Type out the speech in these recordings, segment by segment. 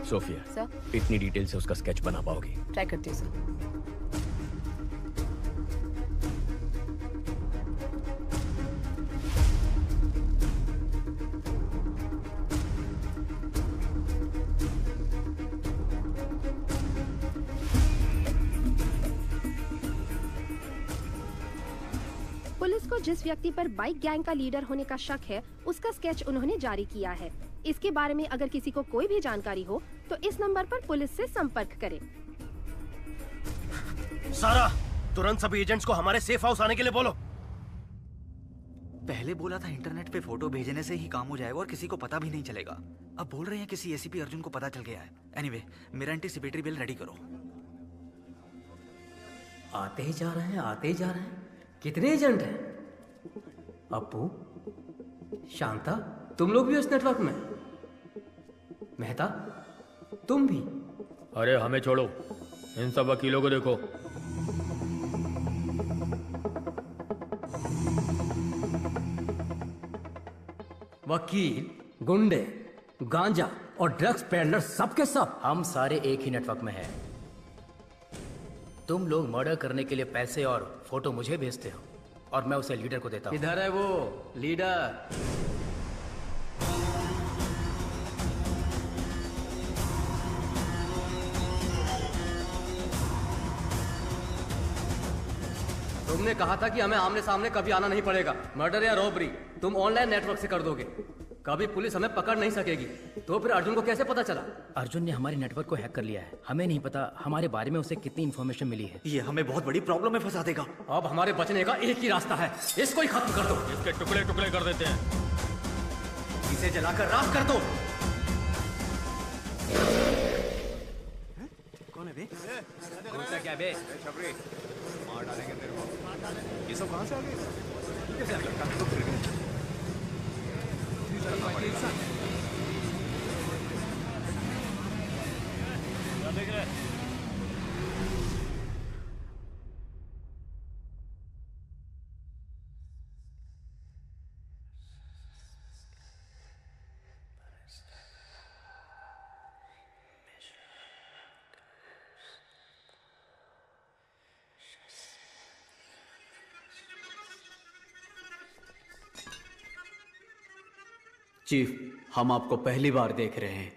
Sophia sir, इतनी detail से उसका स्केच बना पाओगी? ट्राई करती हूँ सर। पुलिस को जिस व्यक्ति पर बाइक गैंग का लीडर होने का शक है, उसका स्केच उन्होंने जारी किया है। इसके बारे में अगर किसी को कोई भी जानकारी हो तो इस नंबर पर पुलिस से संपर्क करें। सारा, तुरंत सभी एजेंट्स को हमारे सेफ हाउस आने के लिए बोलो। पहले बोला था इंटरनेट पे फोटो भेजने से ही काम हो जाएगा और किसी को पता भी नहीं चलेगा। अब बोल रहे हैं किसी एसीपी अर्जुन को पता चल गया है। एनीवे, मेरा एंटीसिपेटरी बिल रेडी करो। आते ही जा रहे हैं, आते ही जा रहे हैं। कितने एजेंट हैं? अप्पू, शांता, तुम लोग भी उस नेटवर्क में? मेहता, तुम भी? अरे हमें छोड़ो, इन सब वकीलों को देखो। वकील, गुंडे, गांजा और ड्रग्स पेडलर सब के सब हम सारे एक ही नेटवर्क में हैं। तुम लोग मर्डर करने के लिए पैसे और फोटो मुझे भेजते हो और मैं उसे लीडर को देता हूँ। इधर है वो लीडर। तुमने कहा था कि हमें आमने सामने कभी आना नहीं पड़ेगा। मर्डर या रॉबरी तुम ऑनलाइन नेटवर्क से कर दोगे। कभी पुलिस हमें पकड़ नहीं सकेगी। तो फिर अर्जुन को कैसे पता चला? अर्जुन ने हमारे नेटवर्क को हैक कर लिया है। हमें नहीं पता हमारे बारे में उसे कितनी इन्फॉर्मेशन मिली है। ये हमें बहुत बड़ी प्रॉब्लम में फंसा देगा। अब हमारे बचने का एक ही रास्ता है, इसको ही खत्म कर दो। इसके टुकड़े टुकड़े कर देते हैं। इसे जलाकर राख कर दो। कौन है बे? क्या बे? मार डालेंगे तेरे को। ये सब कहाँ से आ गए? चीफ, हम आपको पहली बार देख रहे हैं।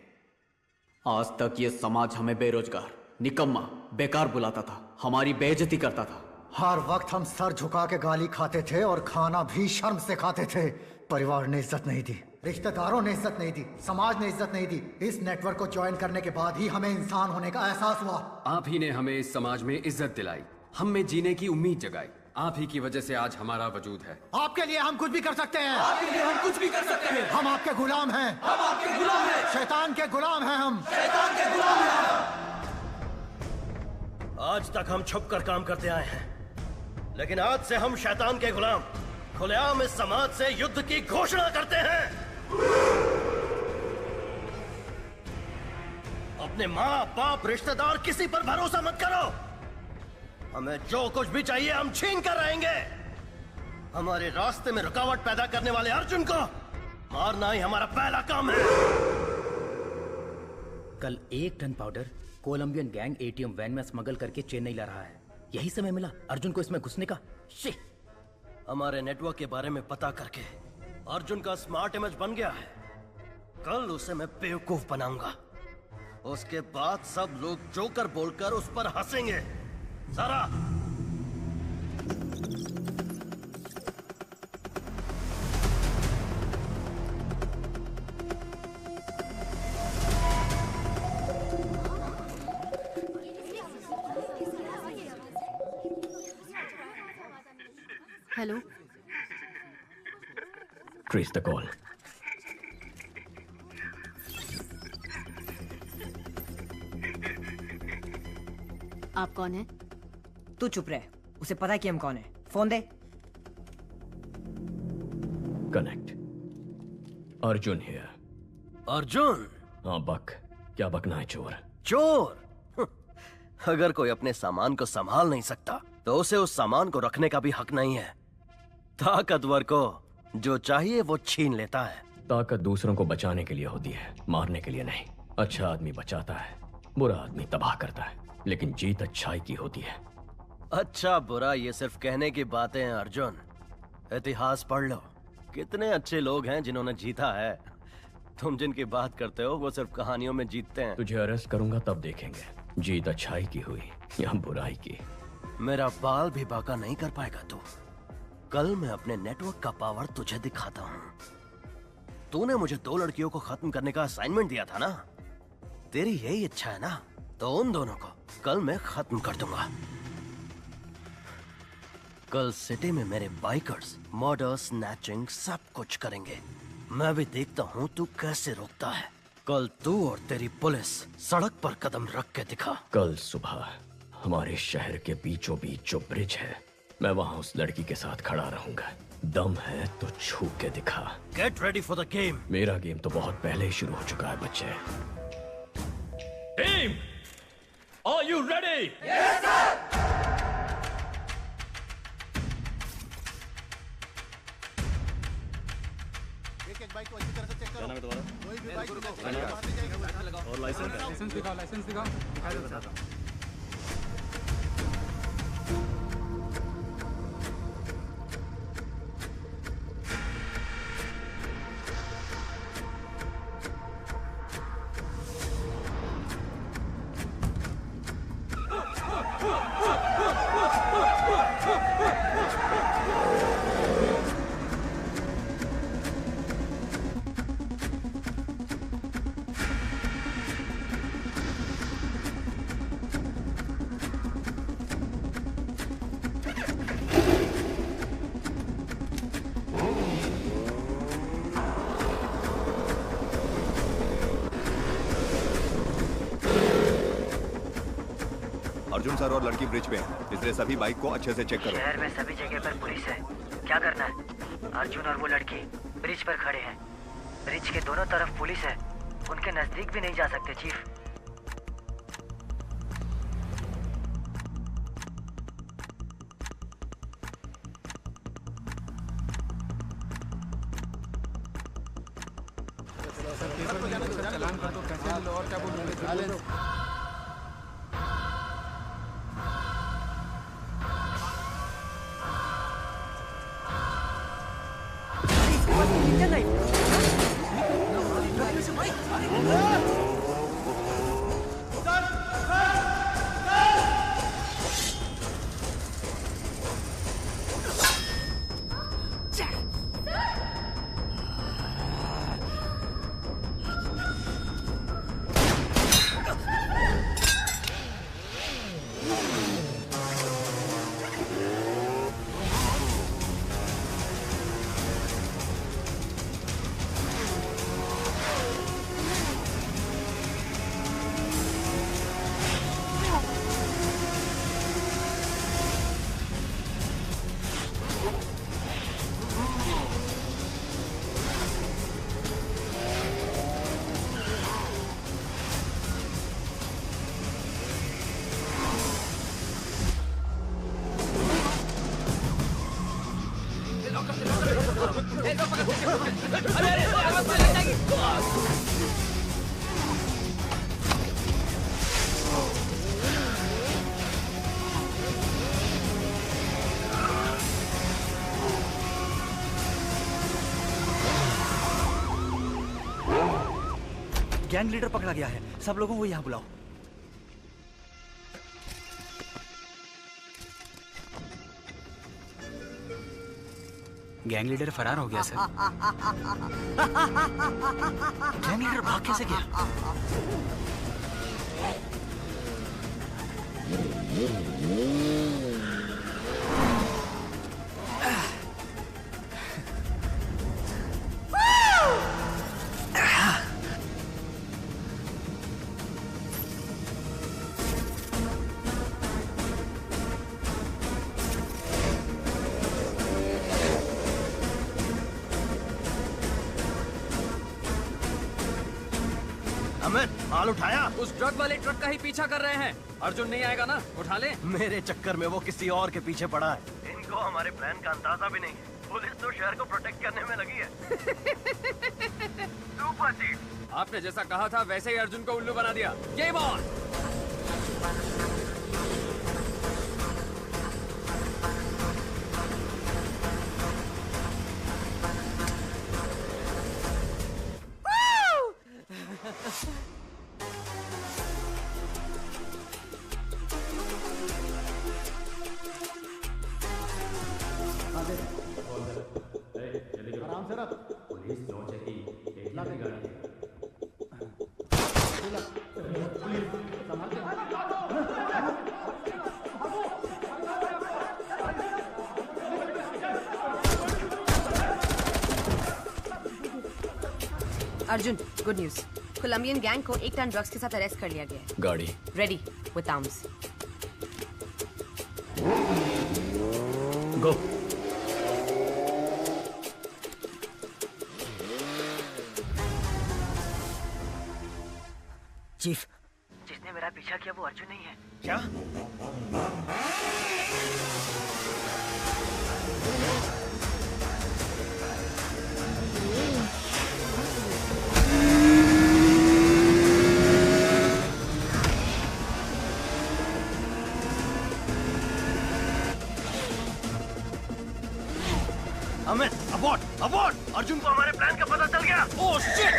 आज तक ये समाज हमें बेरोजगार, निकम्मा, बेकार बुलाता था, हमारी बेइज्जती करता था। हर वक्त हम सर झुका के गाली खाते थे और खाना भी शर्म से खाते थे। परिवार ने इज्जत नहीं दी, रिश्तेदारों ने इज्जत नहीं दी, समाज ने इज्जत नहीं दी। इस नेटवर्क को ज्वाइन करने के बाद ही हमें इंसान होने का एहसास हुआ। आप ही ने हमें इस समाज में इज्जत दिलाई, हम में जीने की उम्मीद जगाई। आप ही की वजह से आज हमारा वजूद है। आपके लिए हम कुछ भी कर सकते हैं। आपके लिए हम कुछ भी कर सकते हैं। हम आपके गुलाम हैं। हम आपके गुलाम हैं। शैतान के गुलाम हैं हम। शैतान के गुलाम हैं हम। आज तक हम छुप कर काम करते आए हैं, लेकिन आज से हम शैतान के गुलाम खुलेआम इस समाज से युद्ध की घोषणा करते हैं। अपने माँ बाप रिश्तेदार किसी पर भरोसा मत करो। हमें जो कुछ भी चाहिए हम छीन कर रहेंगे। हमारे रास्ते में रुकावट पैदा करने वाले अर्जुन को मारना ही हमारा पहला काम है। कल 1 ton powder Colombian gang ATM van में स्मगल करके चेन्नई ला रहा है। यही समय मिला अर्जुन को इसमें घुसने का। शिट! हमारे नेटवर्क के बारे में पता करके अर्जुन का स्मार्ट इमेज बन गया है। कल उसे मैं बेवकूफ बनाऊंगा। उसके बाद सब लोग जोकर बोलकर उस पर हंसेंगे। सारा, हेलो, ट्रेस द कॉल। आप कौन है? तू चुप रहे, उसे पता है कि हम कौन है। Phone they. Connect. Arjun here. Arjun? हाँ बक, क्या बकना है चोर? चोर? अगर कोई अपने सामान को संभाल नहीं सकता तो उसे उस सामान को रखने का भी हक नहीं है। ताकतवर को जो चाहिए वो छीन लेता है। ताकत दूसरों को बचाने के लिए होती है, मारने के लिए नहीं। अच्छा आदमी बचाता है, बुरा आदमी तबाह करता है, लेकिन जीत अच्छाई की होती है। अच्छा बुरा ये सिर्फ कहने की बातें हैं अर्जुन। इतिहास पढ़ लो, कितने अच्छे लोग हैं जिन्होंने जीता है। तुम जिनकी बात करते हो वो सिर्फ कहानियों में जीतते हैं। तुझे अरेस्ट करूंगा तब देखेंगे जीत अच्छाई की हुई या बुराई की। मेरा बाल भी बाका नहीं कर पाएगा तू। कल मैं अपने नेटवर्क का पावर तुझे दिखाता हूँ। तूने मुझे 2 लड़कियों को खत्म करने का असाइनमेंट दिया था ना, तेरी यही इच्छा है ना, तो उन दोनों को कल मैं खत्म कर दूंगा। कल सिटी में मेरे बाइकर्स मर्डर, स्नैचिंग सब कुछ करेंगे। मैं भी देखता हूँ तू कैसे रोकता है। कल तू और तेरी पुलिस सड़क पर कदम रख के दिखा। कल सुबह हमारे शहर के बीचों बीच जो ब्रिज है, मैं वहां उस लड़की के साथ खड़ा रहूंगा। दम है तो छू के दिखा। Get ready for the game. मेरा गेम तो बहुत पहले ही शुरू हो चुका है बच्चे। Team, are you ready? Yes sir. Bike को अच्छी तरह से चेक करो। कोई भी बाइक और लाइसेंस दिखाओ, लाइसेंस दिखाओ। दिखा दो, बताता हूं। अर्जुन सर और लड़की ब्रिज पे हैं, इसलिए सभी बाइक को अच्छे से चेक करो। शहर में सभी जगह पर पुलिस है, क्या करना है? अर्जुन और वो लड़की ब्रिज पर खड़े हैं। ब्रिज के दोनों तरफ पुलिस है, उनके नजदीक भी नहीं जा सकते चीफ। चलान कर दो, कैसे लो और क्या बोल। गैंग लीडर पकड़ा गया है, सब लोगों को यहाँ बुलाओ। गैंग लीडर फरार हो गया सर। गैंग लीडर भाग कैसे गया? माल उठाया? उस ट्रक वाले ट्रक का ही पीछा कर रहे हैं। अर्जुन नहीं आएगा ना, उठा ले। मेरे चक्कर में वो किसी और के पीछे पड़ा है। इनको हमारे प्लान का अंदाजा भी नहीं है। पुलिस तो शहर को प्रोटेक्ट करने में लगी है। Super chief. आपने जैसा कहा था वैसे ही अर्जुन को उल्लू बना दिया। Game on. आराम से रख। पुलिस नो चेकी एक लाख गाड़ी है। Arjun, good news. Colombian gang को 1 टन ड्रग्स के साथ अरेस्ट कर लिया गया है। गाड़ी ready with arms. Go. Chief, जिसने मेरा पीछा किया वो अर्जुन नहीं है। क्या? Amit, abort, abort! अर्जुन को हमारे प्लान का पता चल गया। Oh shit!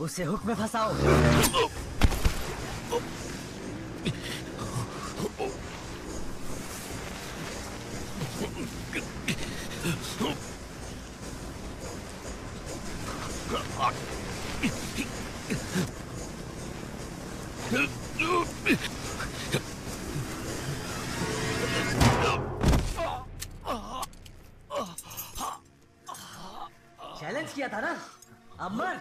उसे हुक में फंसाओ। चैलेंज किया था ना, अमर।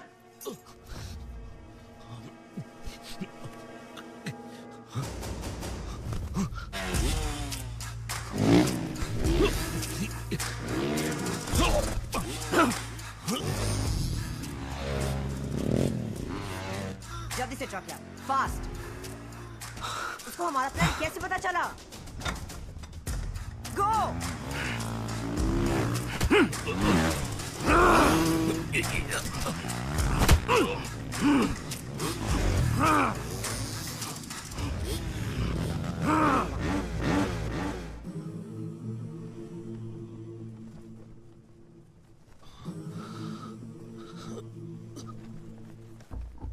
जल्दी से ट्रक ला, फास्ट। उसको हमारा प्लान कैसे पता चला? गो!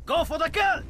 Go for the kill!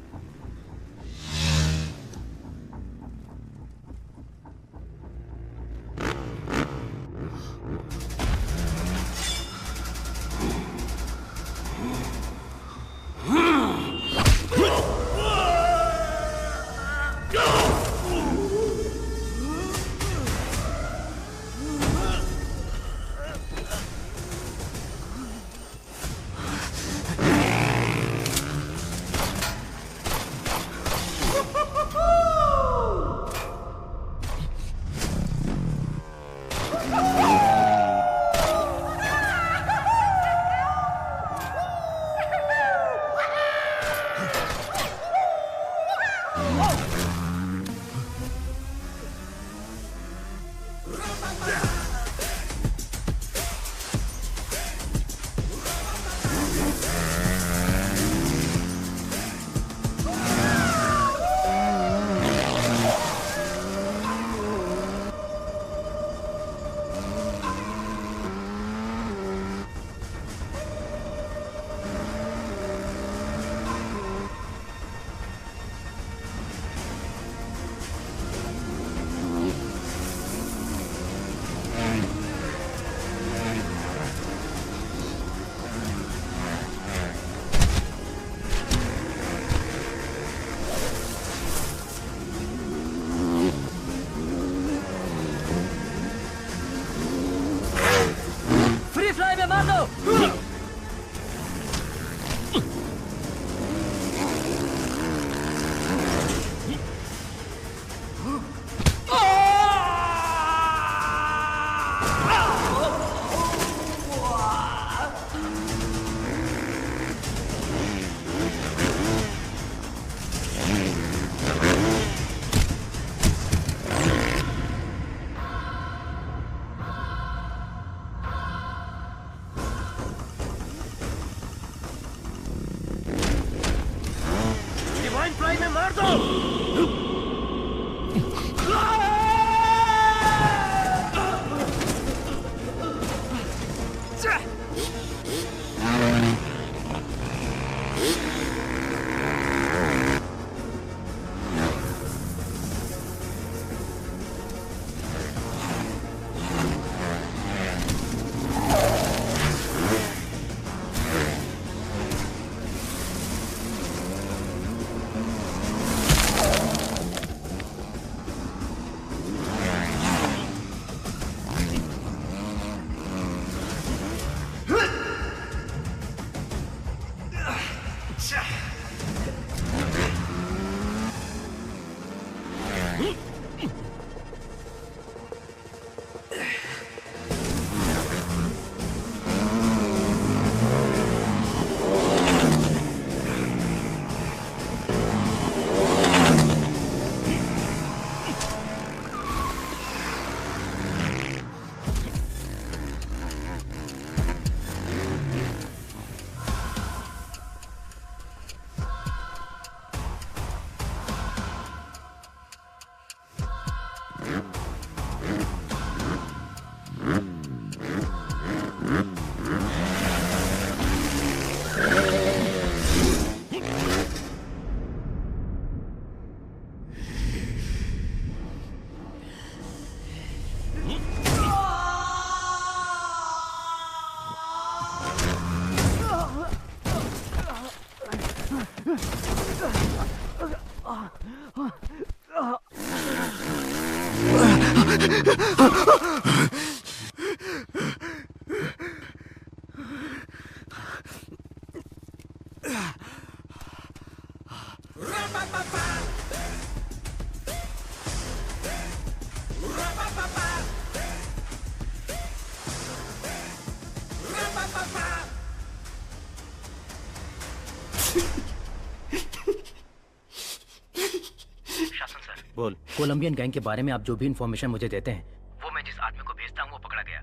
बोल। कोलंबियन गैंग के बारे में आप जो भी इंफॉर्मेशन मुझे देते हैं वो मैं जिस आदमी को भेजता हूँ वो पकड़ा गया।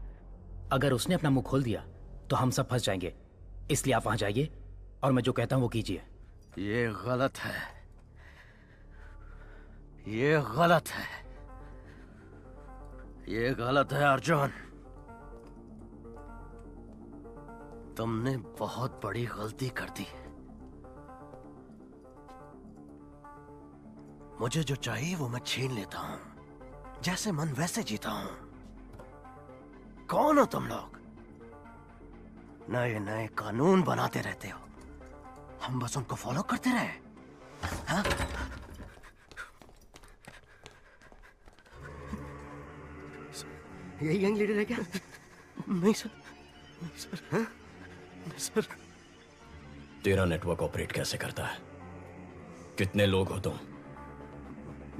अगर उसने अपना मुंह खोल दिया तो हम सब फंस जाएंगे, इसलिए आप वहां जाइए और मैं जो कहता हूँ वो कीजिए। ये गलत है, ये गलत है, ये गलत है अर्जुन। तुमने बहुत बड़ी गलती कर दी। मुझे जो चाहिए वो मैं छीन लेता हूं, जैसे मन वैसे जीता हूं। कौन हो तुम लोग? नए नए कानून बनाते रहते हो, हम बस उनको फॉलो करते रहे। हाँ? यही गैंग लीडर है क्या? नहीं सर, नहीं सर, हाँ? नहीं सर। तेरा नेटवर्क ऑपरेट कैसे करता है? कितने लोग हो तुम?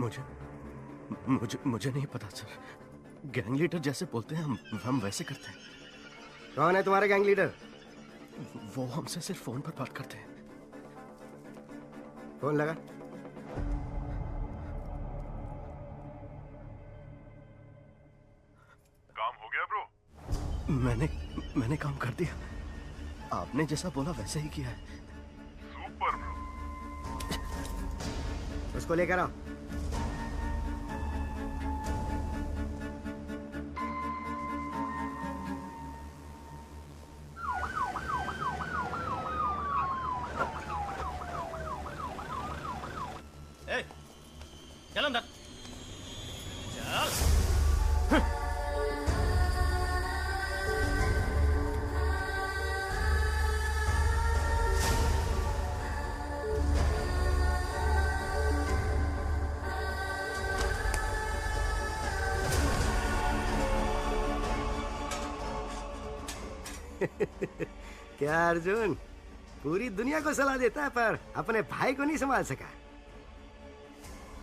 मुझे नहीं पता सर। गैंग लीडर जैसे बोलते हैं हम वैसे करते हैं। कौन है तुम्हारा गैंग लीडर? वो हमसे सिर्फ फोन पर बात करते हैं। फोन लगा। काम हो गया ब्रो? मैंने काम कर दिया। आपने जैसा बोला वैसे ही किया है। Super bro. उसको लेकर आओ। चल अंदर चल। क्या अर्जुन, पूरी दुनिया को सलाह देता है पर अपने भाई को नहीं संभाल सका।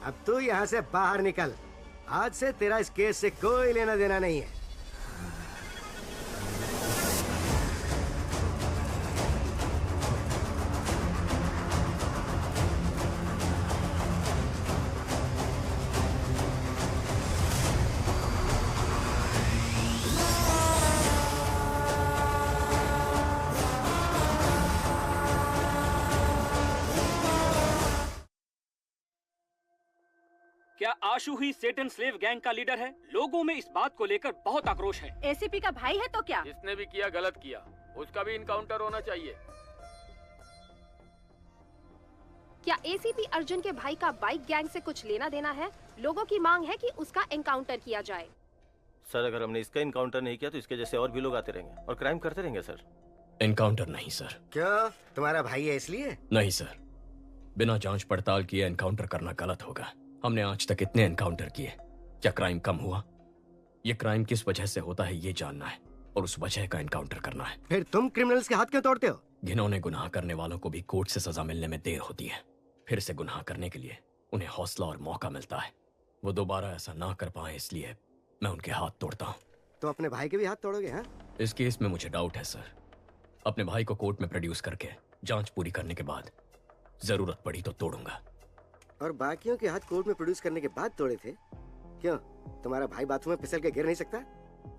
अब तू यहाँ से बाहर निकल। आज से तेरा इस केस से कोई लेना देना नहीं है। क्या आशु ही सेटन स्लेव गैंग का लीडर है? लोगों में इस बात को लेकर बहुत आक्रोश है। एसीपी का भाई है तो क्या? जिसने भी किया गलत किया, उसका भी इनकाउंटर होना चाहिए। क्या एसीपी अर्जुन के भाई का बाइक गैंग से कुछ लेना देना है? लोगों की मांग है कि उसका एनकाउंटर किया जाए। सर, अगर हमने इसका इनकाउंटर नहीं किया तो इसके जैसे और भी लोग आते रहेंगे और क्राइम करते रहेंगे सर। एनकाउंटर नहीं सर। क्यों? तुम्हारा भाई है इसलिए? नहीं सर, बिना जांच पड़ताल किए एनकाउंटर करना गलत होगा। हमने आज तक इतने एनकाउंटर किए, क्या क्राइम कम हुआ? ये क्राइम किस वजह से होता है ये जानना है और उस वजह का एनकाउंटर करना है। फिर तुम क्रिमिनल्स के हाथ क्यों तोड़ते हो? घिनौने गुनाह करने वालों को भी कोर्ट से सजा मिलने में देर होती है। फिर से गुनाह करने के लिए उन्हें हौसला और मौका मिलता है। वो दोबारा ऐसा ना कर पाए इसलिए मैं उनके हाथ तोड़ता हूँ। तो अपने भाई के भी हाथ तोड़ोगे? हाँ, इस केस में मुझे डाउट है सर। अपने भाई को कोर्ट में प्रोड्यूस करके जांच पूरी करने के बाद जरूरत पड़ी तो तोड़ूंगा। और बाकियों के हाथ कोर्ट में प्रोड्यूस करने के बाद तोड़े थे? क्यों, तुम्हारा भाई बाथरूम में फिसल के गिर नहीं सकता?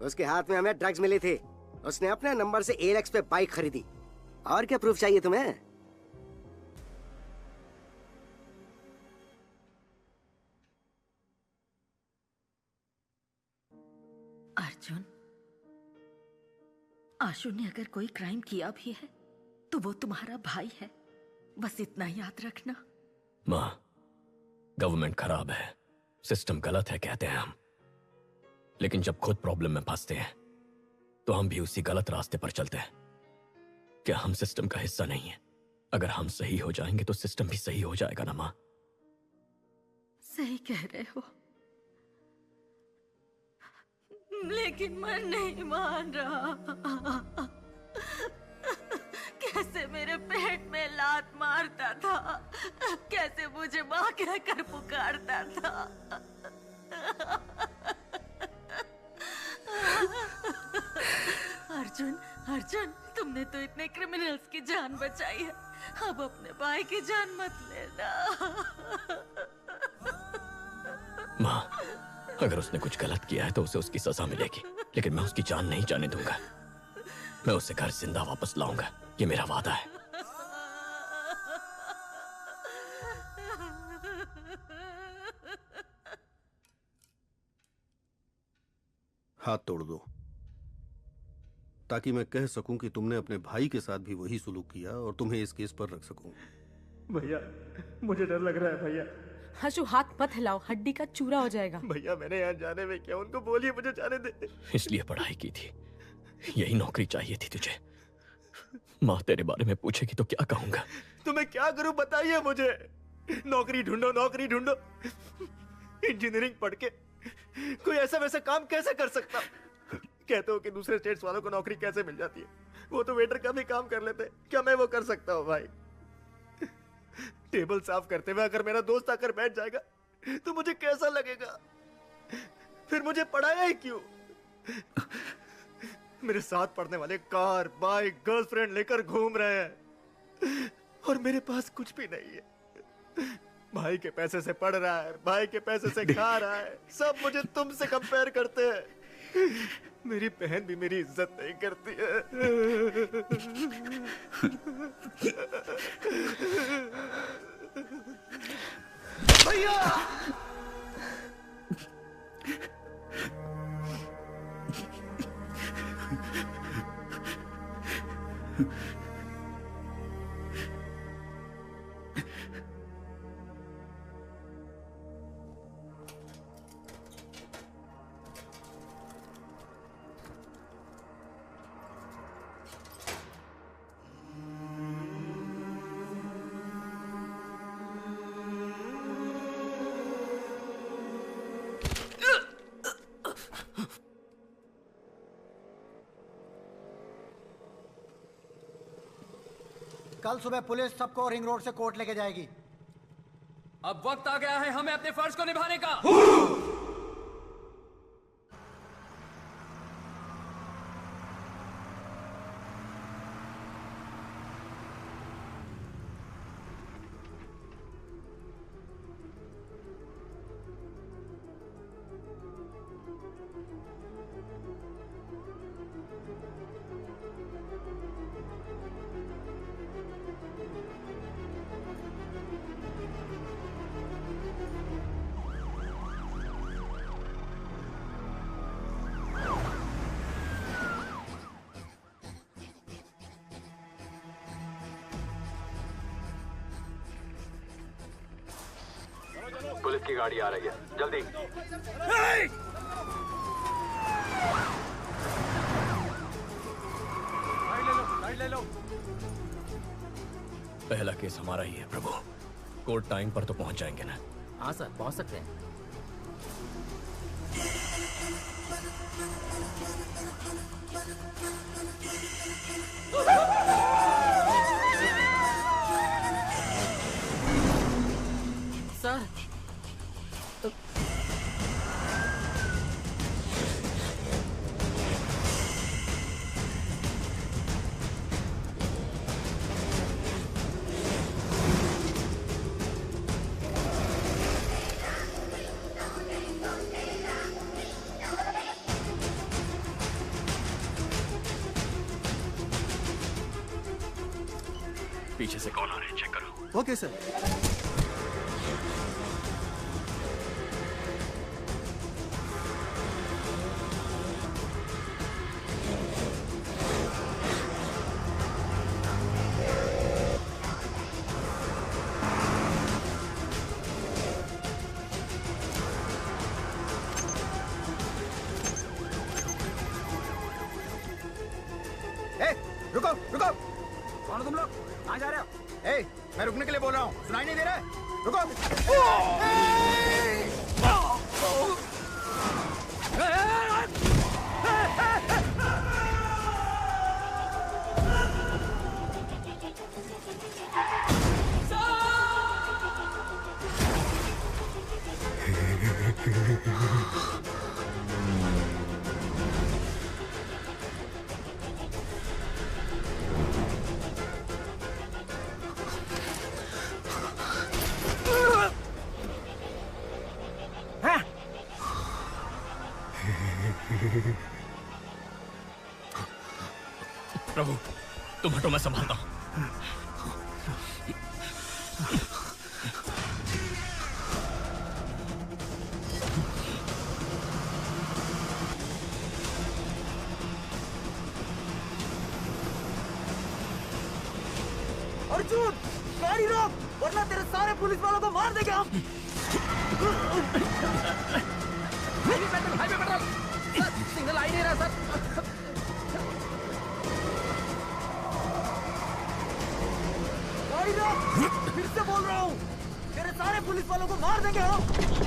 उसके हाथ में हमें ड्रग्स मिले थे। उसने अपने नंबर से एलेक्स पे बाइक खरीदी। और क्या प्रूफ चाहिए तुम्हें? अर्जुन, आशु ने अगर कोई क्राइम किया भी है तो वो तुम्हारा भाई है, बस इतना याद रखना। माँ, गवर्नमेंट खराब है, सिस्टम गलत है कहते हैं हम, लेकिन जब खुद प्रॉब्लम में फंसते हैं तो हम भी उसी गलत रास्ते पर चलते हैं। क्या हम सिस्टम का हिस्सा नहीं है? अगर हम सही हो जाएंगे तो सिस्टम भी सही हो जाएगा ना माँ? सही कह रहे हो, लेकिन मैं नहीं मान रहा। कैसे मेरे पेट में लात मारता था, कैसे मुझे माँ कहकर पुकारता था। अर्जुन, अर्जुन, तुमने तो इतने क्रिमिनल्स की जान बचाई है, अब अपने भाई की जान मत लेना। माँ, अगर उसने कुछ गलत किया है तो उसे उसकी सजा मिलेगी, लेकिन मैं उसकी जान नहीं जाने दूंगा। मैं उसे घर जिंदा वापस लाऊंगा, ये मेरा वादा है। हाथ तोड़ दो ताकि मैं कह सकूं कि तुमने अपने भाई के साथ भी वही सुलूक किया और तुम्हें इस केस पर रख सकूं। भैया, मुझे डर लग रहा है भैया। हशु, हाथ मत हिलाओ, हड्डी का चूरा हो जाएगा। भैया, मैंने यहाँ जाने में क्या, उनको बोलिए मुझे जाने दे। इसलिए पढ़ाई की थी, यही नौकरी चाहिए थी तुझे। माँ तेरे बारे में पूछेगी तो क्या कहूंगा? तो मैं क्या करूं बताइए मुझे। नौकरी ढूंढो, नौकरी ढूंढो। इंजीनियरिंग पढ़ के कोई ऐसा वैसा काम कैसे कर सकता? कहते हो कि दूसरे स्टेट्स वालों को नौकरी कैसे मिल जाती है, वो तो वेटर का भी काम कर लेते, क्या मैं वो कर सकता हूँ भाई? टेबल साफ करते हुए अगर मेरा दोस्त आकर बैठ जाएगा तो मुझे कैसा लगेगा? फिर मुझे पढ़ाया ही क्यों? मेरे साथ पढ़ने वाले कार, बाइक, गर्लफ्रेंड लेकर घूम रहे हैं और मेरे पास कुछ भी नहीं है। भाई के पैसे से पढ़ रहा है, भाई के पैसे से खा रहा है, सब मुझे तुमसे कंपेयर करते हैं। मेरी बहन भी मेरी इज्जत नहीं करती है। भैया! कल सुबह पुलिस सबको रिंग रोड से कोर्ट लेके जाएगी। अब वक्त आ गया है हमें अपने फर्ज को निभाने का। पुलिस की गाड़ी आ रही है, जल्दी। लाइट ले लो। पहला केस हमारा ही है प्रभु। कोर्ट टाइम पर तो पहुंच जाएंगे ना? हाँ सर, पहुंच सकते हैं। सर पीछे से कौन आ रहे हैं, चेक करो। Okay sir. रुको रुको, कौन हो तुम लोग? कहाँ जा रहे हो? मैं रुकने के लिए बोल रहा हूँ, सुनाई नहीं दे रहा है? रुको। प्रभु तुम हटो, मैं संभालता हूं। अर्जुन, गाड़ी रोक, वरना तेरे सारे पुलिस वालों को मार देंगे हम। हाईवे पेट्रोल, सिग्नल आ ही नहीं रहा सर। गाड़ी रोक, फिर से बोल रहा हूँ, तेरे सारे पुलिस वालों को मार देंगे हम।